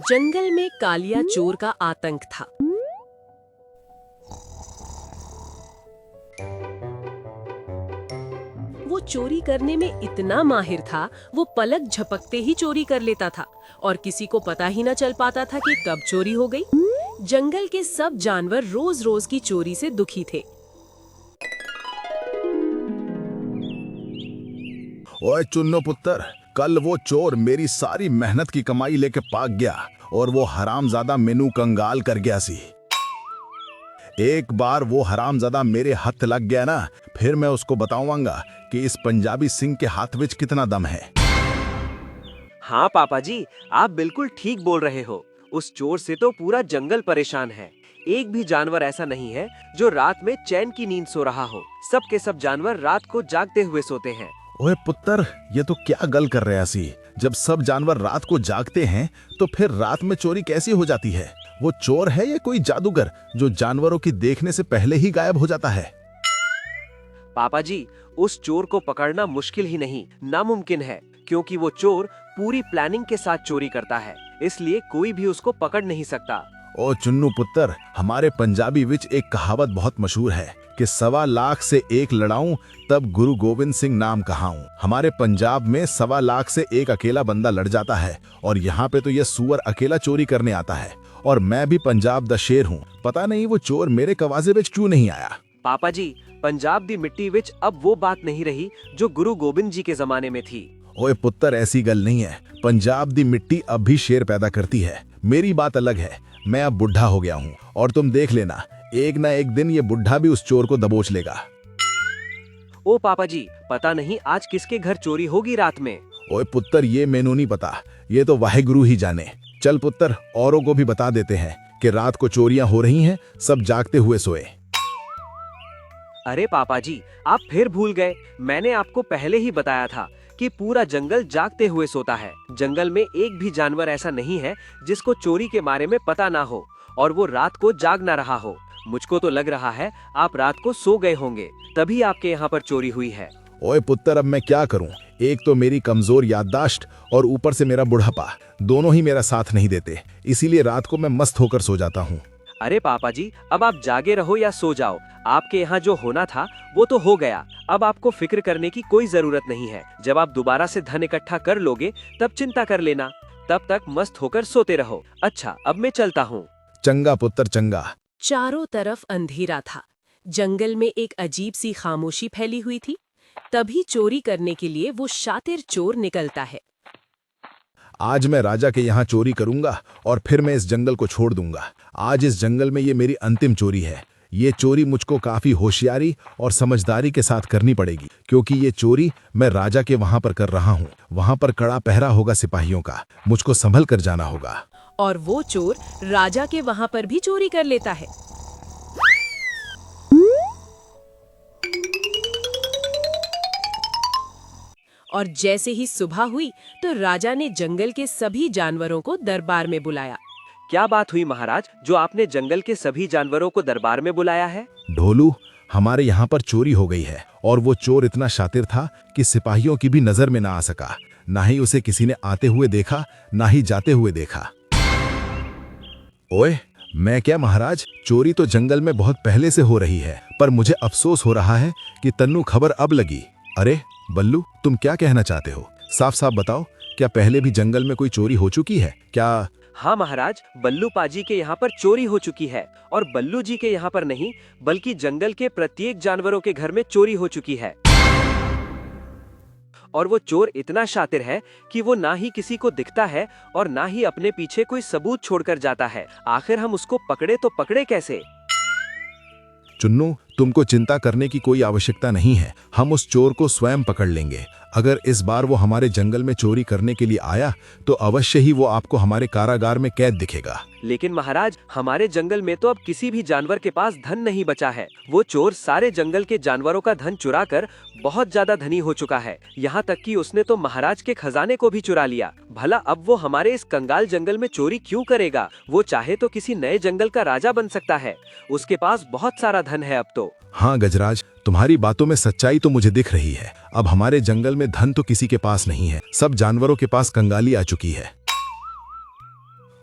जंगल में कालिया चोर का आतंक था। वो चोरी करने में इतना माहिर था, वो पलक झपकते ही चोरी कर लेता था और किसी को पता ही न चल पाता था कि कब चोरी हो गई। जंगल के सब जानवर रोज रोज की चोरी से दुखी थे। ओए चुन्नो पुत्र, कल वो चोर मेरी सारी मेहनत की कमाई लेके भाग गया और वो हरामजादा मेनू कंगाल कर गया सी। एक बार वो हरामजादा मेरे हाथ लग गया ना, फिर मैं उसको बताऊंगा कि इस पंजाबी सिंह के हाथ विच कितना दम है। हाँ पापा जी, आप बिल्कुल ठीक बोल रहे हो। उस चोर से तो पूरा जंगल परेशान है। एक भी जानवर ऐसा नहीं है जो रात में चैन की नींद सो रहा हो। सब के सब जानवर रात को जागते हुए सोते हैं। ओए पुत्र, ये तो क्या गल कर रहा सी। जब सब जानवर रात को जागते हैं तो फिर रात में चोरी कैसी हो जाती है? वो चोर है या कोई जादूगर जो जानवरों की देखने से पहले ही गायब हो जाता है? पापा जी, उस चोर को पकड़ना मुश्किल ही नहीं, नामुमकिन है, क्योंकि वो चोर पूरी प्लानिंग के साथ चोरी करता है, इसलिए कोई भी उसको पकड़ नहीं सकता। ओ चुन्नू पुत्र, हमारे पंजाबी विच एक कहावत बहुत मशहूर है कि 1.25 लाख से एक लड़ाऊं तब गुरु गोविंद सिंह नाम कहाऊं। हमारे पंजाब में 1.25 लाख से एक अकेला बंदा लड़ जाता है और यहाँ पे तो ये सुअर अकेला चोरी करने आता है। और मैं भी पंजाब दा शेर हूँ, पता नहीं वो चोर मेरे कवाजे विच क्यों नहीं आया। पापा जी, पंजाब दी मिट्टी विच अब वो बात नहीं रही जो गुरु गोविंद जी के जमाने में थी। ओए पुत्र, ऐसी गल नहीं है। पंजाब दी मिट्टी अब भी शेर पैदा करती है। मेरी बात अलग है, मैं अब बुढ़ा हो गया हूँ और तुम देख लेना, एक ना एक दिन ये बुढ़ा भी उस चोर को दबोच लेगा। ओ पापा जी, पता नहीं आज किसके घर चोरी होगी रात में। ओए पुत्र, ये मैनू नहीं पता, ये तो वाहेगुरु ही जाने। चल पुत्र, औरों को भी बता देते हैं कि रात को चोरियां हो रही हैं, सब जागते हुए सोए। अरे पापा जी, आप फिर भूल गए। मैंने आपको पहले ही बताया था कि पूरा जंगल जागते हुए सोता है। जंगल में एक भी जानवर ऐसा नहीं है जिसको चोरी के बारे में पता ना हो और वो रात को जाग ना रहा हो। मुझको तो लग रहा है आप रात को सो गए होंगे, तभी आपके यहाँ पर चोरी हुई है। ओए पुत्र, अब मैं क्या करूं? एक तो मेरी कमजोर याददाश्त और ऊपर से मेरा बुढ़ापा, दोनों ही मेरा साथ नहीं देते, इसीलिए रात को मैं मस्त होकर सो जाता हूँ। अरे पापा जी, अब आप जागे रहो या सो जाओ, आपके यहाँ जो होना था वो तो हो गया। अब आपको फिक्र करने की कोई जरूरत नहीं है। जब आप दोबारा से धन इकट्ठा कर लोगे तब चिंता कर लेना। तब तक मस्त होकर सोते रहो। अच्छा, अब मैं चलता हूँ। चंगा पुत्र चंगा। चारों तरफ अंधेरा था। जंगल में एक अजीब सी खामोशी फैली हुई थी। तभी चोरी करने के लिए वो शातिर चोर निकलता है। आज मैं राजा के यहाँ चोरी करूंगा और फिर मैं इस जंगल को छोड़ दूंगा। आज इस जंगल में ये मेरी अंतिम चोरी है। ये चोरी मुझको काफी होशियारी और समझदारी के साथ करनी पड़ेगी, क्योंकि ये चोरी मैं राजा के वहां पर कर रहा हूँ। वहां पर कड़ा पहरा होगा सिपाहियों का, मुझको संभल कर जाना होगा। और वो चोर राजा के वहां पर भी चोरी कर लेता है। और जैसे ही सुबह हुई तो राजा ने जंगल के सभी जानवरों को दरबार में बुलाया। क्या बात हुई महाराज, जो आपने जंगल के सभी जानवरों को दरबार में बुलाया है? ढोलू, हमारे यहाँ पर चोरी हो गई है और वो चोर इतना शातिर था कि सिपाहियों की भी नजर में ना आ सका। ना ही उसे किसी ने आते हुए देखा, ना ही जाते हुए देखा। ओए, मैं क्या महाराज, चोरी तो जंगल में बहुत पहले से हो रही है, पर मुझे अफसोस हो रहा है कि तन्नू खबर अब लगी। अरे बल्लू, तुम क्या कहना चाहते हो? साफ साफ बताओ, क्या पहले भी जंगल में कोई चोरी हो चुकी है क्या? हाँ महाराज, बल्लू पाजी के यहाँ पर चोरी हो चुकी है, और बल्लू जी के यहाँ पर नहीं बल्कि जंगल के प्रत्येक जानवरों के घर में चोरी हो चुकी है। और वो चोर इतना शातिर है कि वो ना ही किसी को दिखता है और ना ही अपने पीछे कोई सबूत छोड़कर जाता है। आखिर हम उसको पकड़े तो पकड़े कैसे? चुन्नू, तुमको चिंता करने की कोई आवश्यकता नहीं है। हम उस चोर को स्वयं पकड़ लेंगे। अगर इस बार वो हमारे जंगल में चोरी करने के लिए आया तो अवश्य ही वो आपको हमारे कारागार में कैद दिखेगा। लेकिन महाराज, हमारे जंगल में तो अब किसी भी जानवर के पास धन नहीं बचा है। वो चोर सारे जंगल के जानवरों का धन चुरा कर बहुत ज्यादा धनी हो चुका है। यहाँ तक कि उसने तो महाराज के खजाने को भी चुरा लिया। भला अब वो हमारे इस कंगाल जंगल में चोरी क्यों करेगा? वो चाहे तो किसी नए जंगल का राजा बन सकता है। उसके पास बहुत सारा धन है अब तो। हाँ गजराज, तुम्हारी बातों में सच्चाई तो मुझे दिख रही है। अब हमारे जंगल में धन तो किसी के पास नहीं है, सब जानवरों के पास कंगाली आ चुकी है।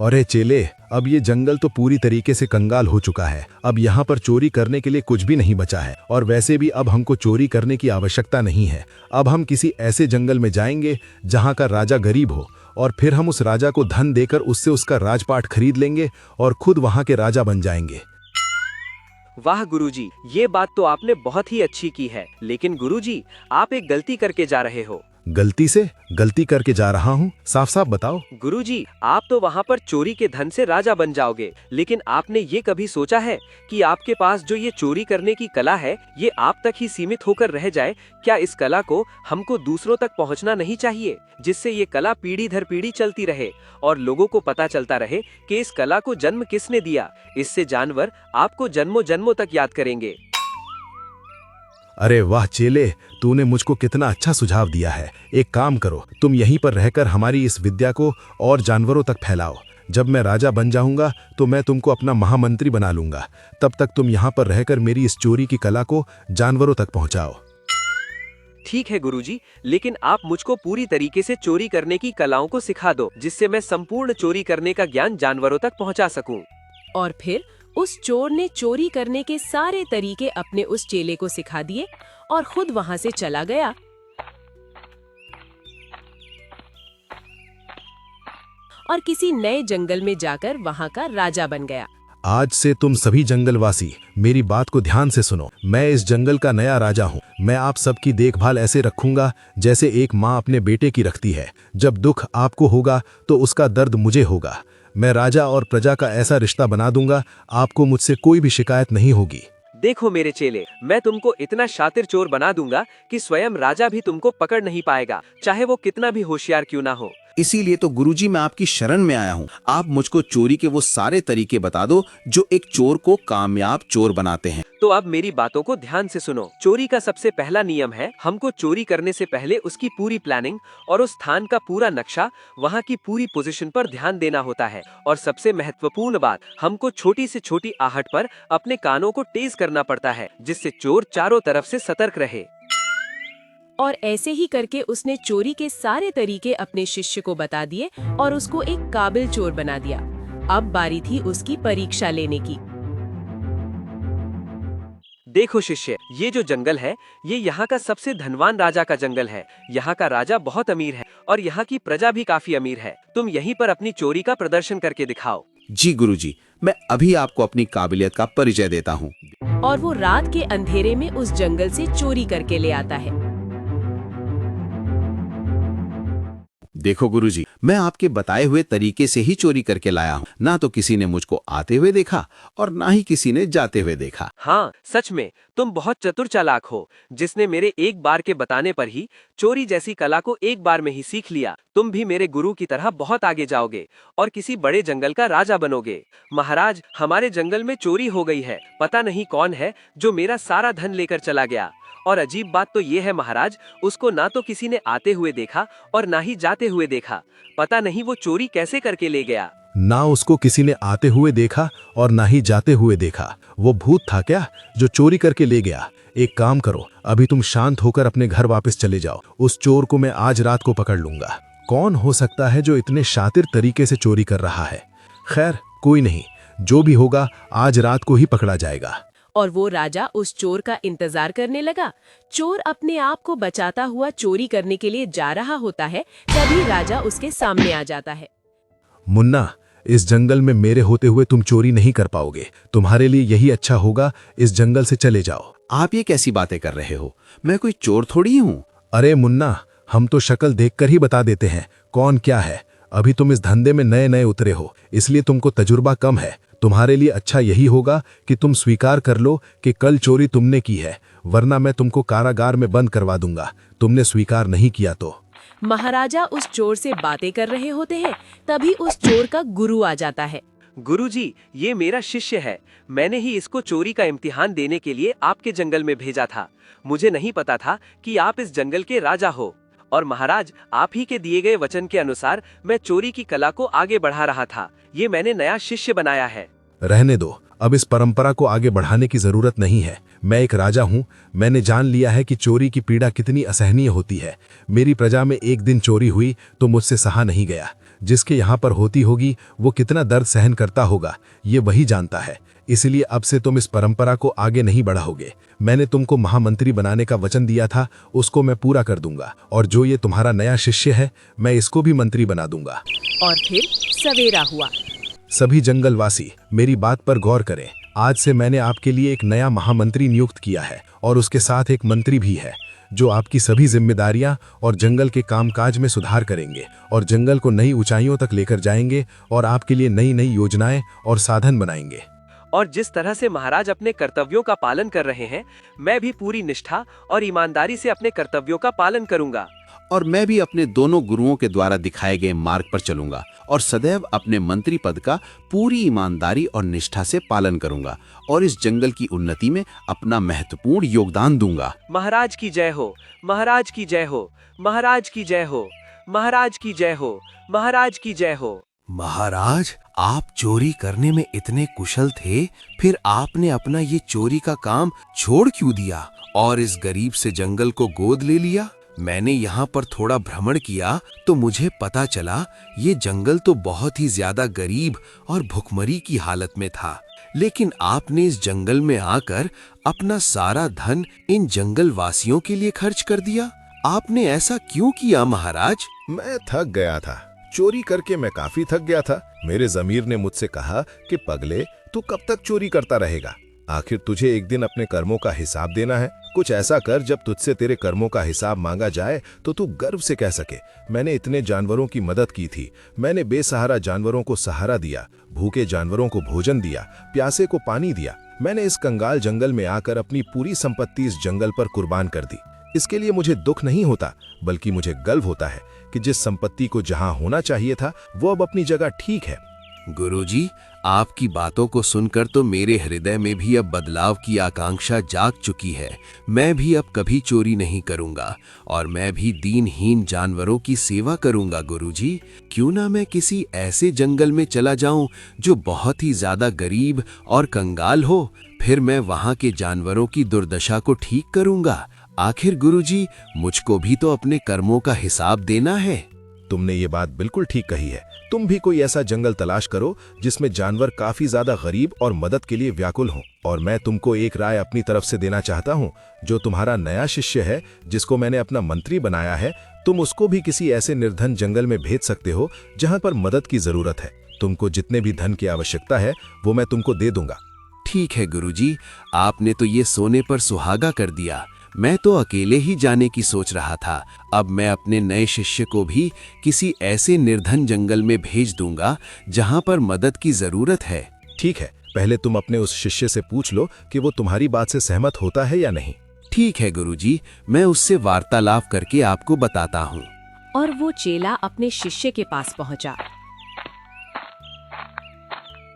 अरे चेले, अब ये जंगल तो पूरी तरीके से कंगाल हो चुका है। अब यहाँ पर चोरी करने के लिए कुछ भी नहीं बचा है, और वैसे भी अब हमको चोरी करने की आवश्यकता नहीं है। अब हम किसी ऐसे जंगल में जाएंगे जहाँ का राजा गरीब हो, और फिर हम उस राजा को धन देकर उससे उसका राजपाट खरीद लेंगे और खुद वहाँ के राजा बन जाएंगे। वाह गुरुजी, ये बात तो आपने बहुत ही अच्छी की है, लेकिन गुरुजी आप एक गलती करके जा रहे हो। गलती करके जा रहा हूँ? साफ साफ बताओ। गुरुजी, आप तो वहाँ पर चोरी के धन से राजा बन जाओगे, लेकिन आपने ये कभी सोचा है कि आपके पास जो ये चोरी करने की कला है, ये आप तक ही सीमित होकर रह जाए? क्या इस कला को हमको दूसरों तक पहुँचना नहीं चाहिए, जिससे ये कला पीढ़ी दर पीढ़ी चलती रहे और लोगों को पता चलता रहे कि इस कला को जन्म किसने दिया? इससे जानवर आपको जन्मों जन्मों तक याद करेंगे। अरे वाह चेले, तूने मुझको कितना अच्छा सुझाव दिया है। एक काम करो, तुम यहीं पर रहकर हमारी इस विद्या को और जानवरों तक फैलाओ। जब मैं राजा बन जाऊंगा तो मैं तुमको अपना महामंत्री बना लूंगा। तब तक तुम यहाँ पर रहकर मेरी इस चोरी की कला को जानवरों तक पहुँचाओ। ठीक है गुरुजी, लेकिन आप मुझको पूरी तरीके से चोरी करने की कलाओं को सिखा दो, जिससे मैं संपूर्ण चोरी करने का ज्ञान जानवरों तक पहुँचा सकूं। और फिर उस चोर ने चोरी करने के सारे तरीके अपने उस चेले को सिखा दिए और खुद वहां से चला गया। और किसी नए जंगल में जाकर वहां का राजा बन गया। आज से तुम सभी जंगलवासी मेरी बात को ध्यान से सुनो। मैं इस जंगल का नया राजा हूँ। मैं आप सबकी देखभाल ऐसे रखूंगा जैसे एक माँ अपने बेटे की रखती है। जब दुख आपको होगा तो उसका दर्द मुझे होगा। मैं राजा और प्रजा का ऐसा रिश्ता बना दूंगा, आपको मुझसे कोई भी शिकायत नहीं होगी। देखो मेरे चेले, मैं तुमको इतना शातिर चोर बना दूंगा कि स्वयं राजा भी तुमको पकड़ नहीं पाएगा, चाहे वो कितना भी होशियार क्यों ना हो। इसीलिए तो गुरुजी मैं आपकी शरण में आया हूँ। आप मुझको चोरी के वो सारे तरीके बता दो जो एक चोर को कामयाब चोर बनाते हैं। तो अब मेरी बातों को ध्यान से सुनो। चोरी का सबसे पहला नियम है, हमको चोरी करने से पहले उसकी पूरी प्लानिंग और उस स्थान का पूरा नक्शा, वहाँ की पूरी पोजीशन पर ध्यान देना होता है। और सबसे महत्वपूर्ण बात, हमको छोटी से छोटी आहट पर अपने कानों को तेज करना पड़ता है, जिससे चोर चारों तरफ से सतर्क रहे। और ऐसे ही करके उसने चोरी के सारे तरीके अपने शिष्य को बता दिए और उसको एक काबिल चोर बना दिया। अब बारी थी उसकी परीक्षा लेने की। देखो शिष्य, ये जो जंगल है, ये यहाँ का सबसे धनवान राजा का जंगल है। यहाँ का राजा बहुत अमीर है और यहाँ की प्रजा भी काफी अमीर है। तुम यहीं पर अपनी चोरी का प्रदर्शन करके दिखाओ। जी गुरुजी, मैं अभी आपको अपनी काबिलियत का परिचय देता हूँ। और वो रात के अंधेरे में उस जंगल से चोरी करके ले आता है। देखो गुरुजी, मैं आपके बताए हुए तरीके से ही चोरी करके लाया हूँ। ना तो किसी ने मुझको आते हुए देखा और ना ही किसी ने जाते हुए देखा। हाँ, सच में तुम बहुत चतुर चालाक हो, जिसने मेरे एक बार के बताने पर ही चोरी जैसी कला को एक बार में ही सीख लिया। तुम भी मेरे गुरु की तरह बहुत आगे जाओगे और किसी बड़े जंगल का राजा बनोगे। महाराज, हमारे जंगल में चोरी हो गई है। पता नहीं कौन है जो मेरा सारा धन लेकर चला गया। और अजीब बात तो ये है महाराज, उसको ना तो किसी ने आते हुए देखा और ना ही जाते हुए देखा। पता नहीं वो चोरी कैसे करके ले गया। ना उसको किसी ने आते हुए देखा और ना ही जाते हुए देखा। वो भूत था क्या जो चोरी करके ले गया? एक काम करो, अभी तुम शांत होकर अपने घर वापस चले जाओ। उस चोर को मैं आज रात को पकड़ लूंगा। कौन हो सकता है जो इतने शातिर तरीके से चोरी कर रहा है? खैर कोई नहीं, जो भी होगा आज रात को ही पकड़ा जाएगा। और वो राजा उस चोर का इंतजार करने लगा। चोर अपने आप को बचाता हुआ चोरी करने के लिए जा रहा होता है, तभी राजा उसके सामने आ जाता है। मुन्ना, इस जंगल में मेरे होते हुए तुम चोरी नहीं कर पाओगे। तुम्हारे लिए यही अच्छा होगा, इस जंगल से चले जाओ। आप ये कैसी बातें कर रहे हो? मैं कोई चोर थोड़ी हूँ। अरे मुन्ना, हम तो शक्ल देखकर ही बता देते हैं कौन क्या है। अभी तुम इस धंधे में नए नए उतरे हो, इसलिए तुमको तजुर्बा कम है। तुम्हारे लिए अच्छा यही होगा कि तुम स्वीकार कर लो कि कल चोरी तुमने की है, वरना मैं तुमको कारागार में बंद करवा दूंगा। तुमने स्वीकार नहीं किया तो। महाराजा उस चोर से बातें कर रहे होते हैं, तभी उस चोर का गुरु आ जाता है। गुरुजी, ये मेरा शिष्य है। मैंने ही इसको चोरी का इम्तिहान देने के लिए आपके जंगल में भेजा था। मुझे नहीं पता था कि आप इस जंगल के राजा हो। और महाराज, आप ही के दिए गए वचन के अनुसार मैं चोरी की कला को आगे बढ़ा रहा था। ये मैंने नया शिष्य बनाया है। रहने दो, अब इस परंपरा को आगे बढ़ाने की जरूरत नहीं है। मैं एक राजा हूँ, मैंने जान लिया है कि चोरी की पीड़ा कितनी असहनीय होती है। मेरी प्रजा में एक दिन चोरी हुई तो मुझसे सहा नहीं गया। जिसके यहाँ पर होती होगी वो कितना दर्द सहन करता होगा, ये वही जानता है। इसलिए अब से तुम इस परंपरा को आगे नहीं बढ़ाओगे। मैंने तुमको महामंत्री बनाने का वचन दिया था, उसको मैं पूरा कर दूंगा। और जो ये तुम्हारा नया शिष्य है, मैं इसको भी मंत्री बना दूंगा। और फिर सवेरा हुआ। सभी जंगलवासी मेरी बात पर गौर करें। आज से मैंने आपके लिए एक नया महामंत्री नियुक्त किया है और उसके साथ एक मंत्री भी है, जो आपकी सभी जिम्मेदारियां और जंगल के कामकाज में सुधार करेंगे और जंगल को नई ऊंचाइयों तक लेकर जाएंगे और आपके लिए नई नई योजनाएं और साधन बनाएंगे। और जिस तरह से महाराज अपने कर्तव्यों का पालन कर रहे हैं, मैं भी पूरी निष्ठा और ईमानदारी से अपने कर्तव्यों का पालन करूंगा। और मैं भी अपने दोनों गुरुओं के द्वारा दिखाए गए मार्ग पर चलूंगा और सदैव अपने मंत्री पद का पूरी ईमानदारी और निष्ठा से पालन करूंगा और इस जंगल की उन्नति में अपना महत्वपूर्ण योगदान दूंगा। महाराज की जय हो, महाराज की जय हो, महाराज की जय हो, महाराज की जय हो, महाराज की जय हो। महाराज, आप चोरी करने में इतने कुशल थे, फिर आपने अपना ये चोरी का काम छोड़ क्यों दिया और इस गरीब से जंगल को गोद ले लिया? मैंने यहाँ पर थोड़ा भ्रमण किया तो मुझे पता चला ये जंगल तो बहुत ही ज्यादा गरीब और भुखमरी की हालत में था, लेकिन आपने इस जंगल में आकर अपना सारा धन इन जंगल वासियों के लिए खर्च कर दिया। आपने ऐसा क्यों किया महाराज? मैं थक गया था, चोरी करके मैं काफी थक गया था। मेरे ज़मीर ने मुझसे कहा कि पगले, तू कब तक चोरी करता रहेगा? आखिर तुझे एक दिन अपने कर्मों का हिसाब देना है। कुछ ऐसा कर जब तुझसे तेरे कर्मों का हिसाब मांगा जाए तो तू गर्व से कह सके, मैंने इतने जानवरों की मदद की थी, मैंने बेसहारा जानवरों को सहारा दिया, भूखे जानवरों को भोजन दिया, प्यासे को पानी दिया। मैंने इस कंगाल जंगल में आकर अपनी पूरी संपत्ति इस जंगल पर कुर्बान कर दी। इसके लिए मुझे दुख नहीं होता, बल्कि मुझे गर्व होता है कि जिस संपत्ति को जहां होना चाहिए था वो अब अपनी जगह ठीक है। गुरुजी, आपकी बातों को सुनकर तो मेरे हृदय में भी अब बदलाव की आकांक्षा जाग चुकी है। मैं भी अब कभी चोरी नहीं करूंगा और मैं भी दीनहीन जानवरों की सेवा करूंगा। गुरुजी, क्यों ना मैं किसी ऐसे जंगल में चला जाऊं जो बहुत ही ज्यादा गरीब और कंगाल हो, फिर मैं वहां के जानवरों की दुर्दशा को ठीक करूंगा। आखिर गुरुजी, मुझको भी तो अपने कर्मों का हिसाब देना है। तुमने ये बात बिल्कुल ठीक कही है। तुम भी कोई ऐसा जंगल तलाश करो जिसमें जानवर काफी ज्यादा गरीब और मदद के लिए व्याकुल हों। और मैं तुमको एक राय अपनी तरफ से देना चाहता हूँ। जो तुम्हारा नया शिष्य है, जिसको मैंने अपना मंत्री बनाया है, तुम उसको भी किसी ऐसे निर्धन जंगल में भेज सकते हो जहाँ पर मदद की जरूरत है। तुमको जितने भी धन की आवश्यकता है वो मैं तुमको दे दूंगा। ठीक है गुरुजी, आपने तो ये सोने पर सुहागा कर दिया। मैं तो अकेले ही जाने की सोच रहा था। अब मैं अपने नए शिष्य को भी किसी ऐसे निर्धन जंगल में भेज दूंगा जहां पर मदद की जरूरत है। ठीक है, पहले तुम अपने उस शिष्य से पूछ लो कि वो तुम्हारी बात से सहमत होता है या नहीं। ठीक है गुरुजी, मैं उससे वार्तालाप करके आपको बताता हूँ। और वो चेला अपने शिष्य के पास पहुंचा।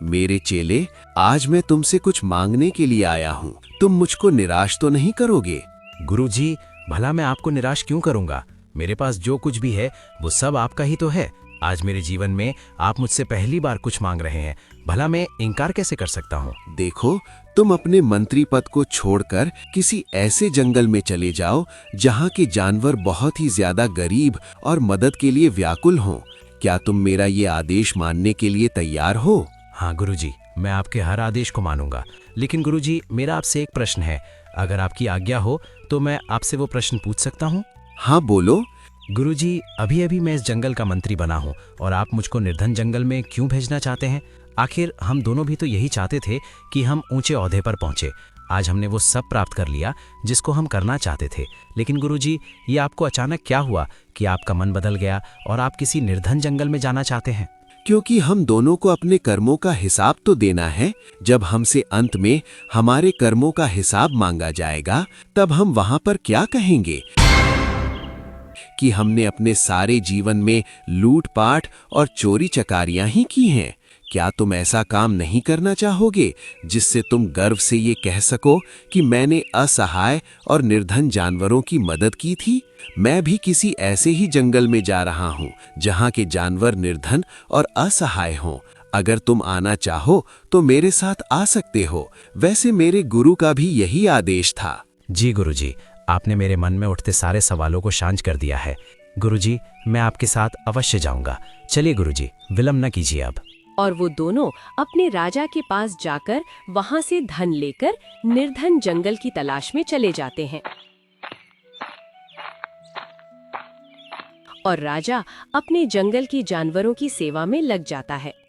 मेरे चेले, आज मैं तुमसे कुछ मांगने के लिए आया हूँ। तुम मुझको निराश तो नहीं करोगे? गुरुजी, भला मैं आपको निराश क्यों करूंगा? मेरे पास जो कुछ भी है वो सब आपका ही तो है। आज मेरे जीवन में आप मुझसे पहली बार कुछ मांग रहे हैं, भला मैं इनकार कैसे कर सकता हूँ? देखो, तुम अपने मंत्री पद को छोड़कर किसी ऐसे जंगल में चले जाओ जहाँ के जानवर बहुत ही ज्यादा गरीब और मदद के लिए व्याकुल हों। क्या तुम मेरा ये आदेश मानने के लिए तैयार हो? हाँ गुरुजी, मैं आपके हर आदेश को मानूंगा। लेकिन गुरुजी, मेरा आपसे एक प्रश्न है। अगर आपकी आज्ञा हो तो मैं आपसे वो प्रश्न पूछ सकता हूँ? हाँ बोलो। गुरुजी, अभी अभी मैं इस जंगल का मंत्री बना हूँ और आप मुझको निर्धन जंगल में क्यों भेजना चाहते हैं? आखिर हम दोनों भी तो यही चाहते थे कि हम ऊंचे ओहदे पर पहुंचे। आज हमने वो सब प्राप्त कर लिया जिसको हम करना चाहते थे। लेकिन गुरुजी, ये आपको अचानक क्या हुआ कि आपका मन बदल गया और आप किसी निर्धन जंगल में जाना चाहते हैं? क्योंकि हम दोनों को अपने कर्मों का हिसाब तो देना है। जब हमसे अंत में हमारे कर्मों का हिसाब मांगा जाएगा, तब हम वहां पर क्या कहेंगे कि हमने अपने सारे जीवन में लूटपाट और चोरी चकारियां ही की हैं। क्या तुम ऐसा काम नहीं करना चाहोगे जिससे तुम गर्व से ये कह सको कि मैंने असहाय और निर्धन जानवरों की मदद की थी? मैं भी किसी ऐसे ही जंगल में जा रहा हूँ जहाँ के जानवर निर्धन और असहाय हों। अगर तुम आना चाहो तो मेरे साथ आ सकते हो। वैसे मेरे गुरु का भी यही आदेश था। जी गुरुजी, आपने मेरे मन में उठते सारे सवालों को शांत कर दिया है। गुरुजी, मैं आपके साथ अवश्य जाऊंगा। चलिए गुरुजी, विलंब न कीजिए अब। और वो दोनों अपने राजा के पास जाकर वहां से धन लेकर निर्धन जंगल की तलाश में चले जाते हैं। और राजा अपने जंगल की जानवरों की सेवा में लग जाता है।